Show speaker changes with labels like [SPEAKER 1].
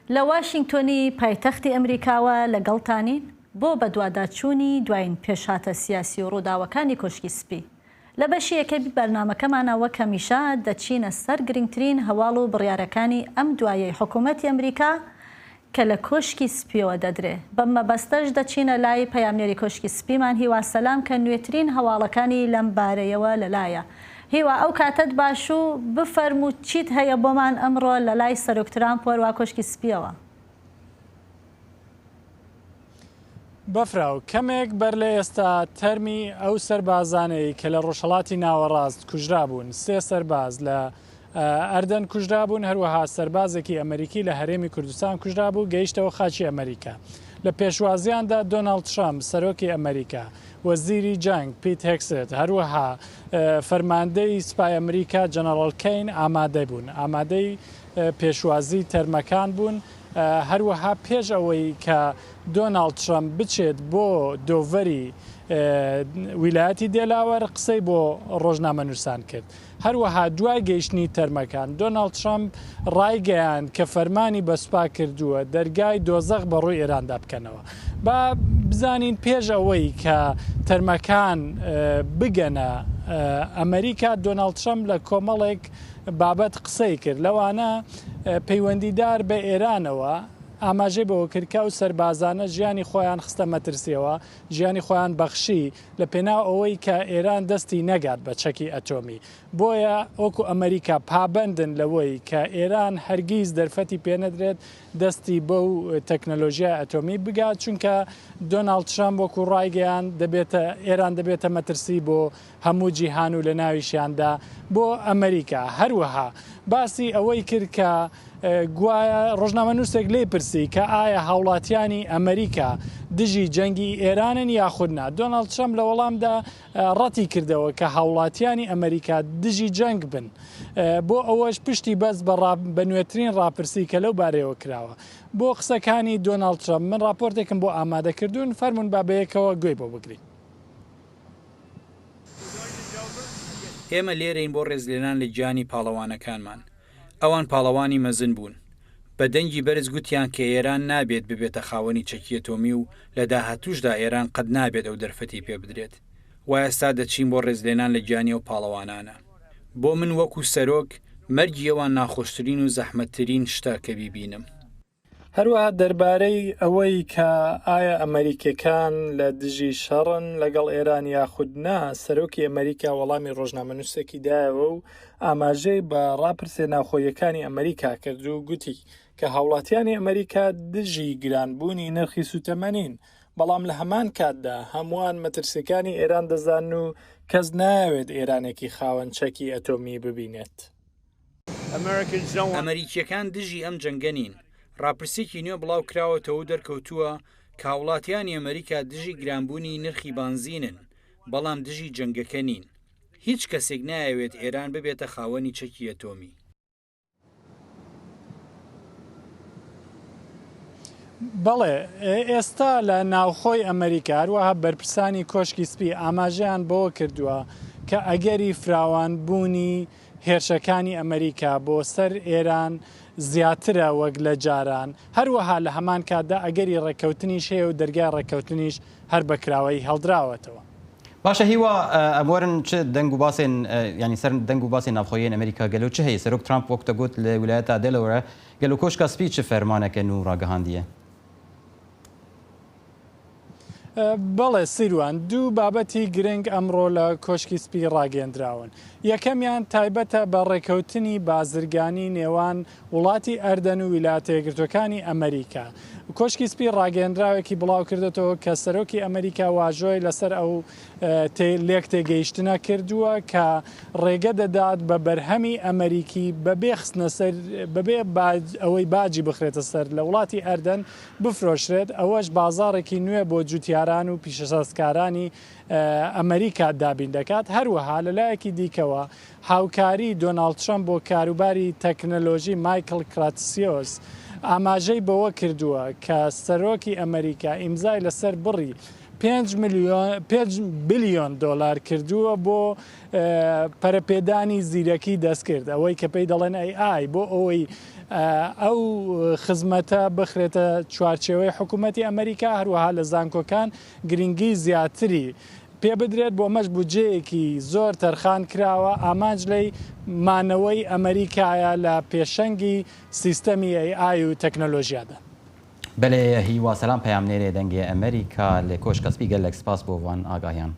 [SPEAKER 1] لە واشنگتۆنی پایتەختی ئەمریکاوە لەگەڵتانین بۆ بە دوواداچوونی دوایین پێشهاتە سیاسی و ڕووداوەکانی کۆشکی سپی. لە بەشی یەکەمی بەرنامەکەمانەوە کەمیشە دەچینە سەر گرنگترین هەواڵ و بڕیارەکانی ئەم دوایەی حکوومەتی ئەمریکا کە لە کۆشکی سپیەوە دەدرێ. بەم مەبەستەش دەچینە لای پەیامنێری کۆشکی سپیمان هیوا سەلام کە نوێترین هەواڵەکانی لەم بارەیەوە لەلایە. هیوا ئەو کاتت باش و بفەرموو چیت هەیە بۆمان ئەمڕۆ لە لای سەرۆک ترامپ وەروا کۆشکی سپیەوە.
[SPEAKER 2] بەفراو کەمێک بەر لە ئێستا تەرمی ئەو سەربازانەی کە لە ڕۆژهەڵاتی ناوەڕاست کوژرا بوون، 3 سەرباز لە ئەردەن کوژرا بوون، هەروەها سەربازێکی ئەمریکی لە هەرێمی کوردستان کوژرا بوو گەیشتەوە خاچی ئەمریکا. لە پێشوازیاندا دۆناڵد ترامپ سەرۆکی ئەمریکا، وەزیری جەنگ پیت هێکست، هەروەها فەرماندەی سوپای ئەمریکا جەنەڕاڵ کەین ئامادە بوون، ئامادەی پێشوازی تەرمەکان بوون. هەروەها پێش ئەوەی کە دۆناڵد ترامپ بچێت بۆ دۆڤەری ویلایەتی دێلاوەر قسەی بۆ ڕۆژنامەنووسان کرد. هەروەها دوای گەیشتنی تەرمەکان دۆناڵد ترامپ ڕایگەیاند کە فەرمانی بە سوپا کردووە دەرگای دۆزەخ بەڕووی ئێراندا بکەنەوە. با بزانین پێش ئەوەی کە تەرمەکان بگەنە ئەمریکا، دۆناڵد ترامپ لە کۆمەڵێک بابەت قسەی کرد، لەوانە پەیوەندیدار بە ئێرانەوە ئاماژەی بەوە کردکە و سەربازانە ژیانی خۆیان خستە مەترسیەوە، ژیانی خۆیان بەخشی لە پێناو ئەوەی کە ئێران دەستی نەگات بە چەکی ئەتۆمی. بۆیە وەکو ئەمریکا پابندن لەوەی کە ئێران هەرگیز دەرفەتی پێنەدرێت دەستی بەو تەکنەلۆژیای ئەتۆمی بگات، چونکە دۆناڵد ترامپ وەکو ڕایگەیان ئێران دەبێتە مەترسی بۆ هەموو جیهان و لە ناویشیاندا بۆ ئەمریکا. هەروەها باسی ئەوەی کرد کە گوایە ڕۆژنامەنووسێک لێ پرسی کە ئایا هاوڵاتیانی ئەمریکا دژی جەنگی ئێرانن یاخودنا. دۆناڵد ترامپ لە وەڵامدا ڕەتی کردەوە کە هاوڵاتیانی ئەمریکا دژی جەنگ بن، بۆ ئەوەش پشتی بەس بە نوێترین ڕاپرسی کە لەو بارەیەوە کراوە. بۆ قسەکانی دۆناڵد ترامپ من راپۆرتێکم بۆ ئامادەکردوون، فەرمون با بەیەکەوە گوێی بۆ بگرین.
[SPEAKER 3] ئێمە لێرەین بۆ ڕێزلێنان لە گیانی پاڵەوانەکانمان. ئەوان پاڵەوانی مەزن بوون. بە دەنگی بەرز گوتیان کە ئێران نابێت ببێتە خاوەنی چەکی ئەتۆمی و لە داهاتووشدا ئێران قەت نابێت ئەو دەرفەتی پێ بدرێت. وای ئێستا دەچین بۆ ڕێزلێنان لە گیانی و پاڵەوانانە. بۆ من وەکو سەرۆک مەرگی ئەوان ناخۆشترین و زەحمەتترین شتە کە بیبینم.
[SPEAKER 2] هەروەها دەربارەی ئەوەی کە ئایا ئەمریکەکان لە دژی شەڕن لەگەڵ ئێران یاخودنا، سەرۆکی ئەمریکا وەڵامی ڕۆژنامەنووسێکی دایەوە و ئاماژەی بە ڕاپرسێ ناوخۆیەکانی ئەمریکا کرد و گوتی کە هاوڵاتیانی ئەمریکا دژی گرانبوونی نرخی سوتەمەنین، بەڵام لە هەمان کاتدا هەمووان مەترسیەکانی ئێران دەزان و کەس ناوێت ئێرانێکی خاوەن چەکی ئەتۆمی ببینێت.
[SPEAKER 3] ئەمریکیەکان دژی ئەم جەنگە نین. ڕاپرسێکی نوێ بڵاو کراوەتەوە و دەرکەوتووە کە هاوڵاتیانی ئەمریکا دژی گرانبوونی نرخی بانزینن، بەڵام دژی جەنگەکە نین. هیچ کەسێک نایەوێت ئێران ببێتە خاوەنی چەکی ئەتۆمی.
[SPEAKER 2] بەڵێ ئێستا لە ناوخۆی ئەمریکا هەروەها بەرپرسانی کۆشکی سپی ئاماژەیان بۆ کردووە کە ئەگەری فراوانبوونی هێرشەکانی ئەمریکا بۆ سەر ئێران زیاترە وەک لە جاران، هەروەها لە هەمان کاتدا ئەگەری ڕێککەوتنیش هەیە و دەرگای ڕێککەوتنیش هەر بەکراوەی هەڵدراوەتەوە.
[SPEAKER 4] باشە هیوا ئەموارن چ دەنگ و باسێن ینی سەر دەنگ و باسی ناوخۆیین ئەمریکا گەلو چه هەیە؟ سەرۆک ترامپ وەکتە گوت لە ویلایەتە دێلەوەرە گەلو کۆشکە سپی چ فەرمانەکەن و ڕاگەهاندیە؟
[SPEAKER 2] بەڵێ سیروان دوو بابەتی گرنگ ئەمڕۆ لە کۆشکی سپی ڕاگەندراون. یەکەمیان تایبەتە بە ڕێکەوتنی بازرگانی نێوان وڵاتی ئەردەن و ویلایەتە یەکگرتووەکانی ئەمریکا. کۆشکی سپی ڕاگەندراوێکی بڵاو کردێتەوە کە سەرۆکی ئەمریکا واژۆی لەسەر ئەو لێک تێگەیشتنە کردووە کە ڕێگە دەدات بە بەرهەمی ئەمریکی بەبێ ئەوەی باجی بخرێتە سەر لە وڵاتی ئەردەن بفرۆشرێت، ئەوەش بازارێکی نوێ بۆ جوتیاران و پیشەسازکارانی ئەمریکا دابین دەکات. هەروەها لەلایەکی دیکەوە هاوکاری دۆناڵد ترامپ بۆ کاروباری تەکنەلۆژی مایکل کراتسیۆس ئاماژەی بەوە کردووە کە سەرۆکی ئەمریکا ئیمزای لەسەر بڕی 5 بلیۆن دۆلار کردووە بۆ پەرەپێدانی زیرەکی دەستکرد، ئەوەی کە پێی دەڵێن AI بۆ ئەوەی ئەو خزمەتە بخرێتە چوارچێوەی حکوومەتی ئەمریکا، هەروەها لە زانکۆکان گرنگی زیاتری پێ بدرێت بۆ مەش بودجەیەکی زۆر تەرخان کراوە ئامانج لەی مانەوەی ئەمریکایە لە پێشەنگی سیستەمی AI و تەکنۆلۆژیادا.
[SPEAKER 4] بەێ هیوا سەلام پەیامنێرێ دەنگێ ئەمریکا لێ کۆشکەسپی گەلێک سپاس بۆ وان ئاگاهیان.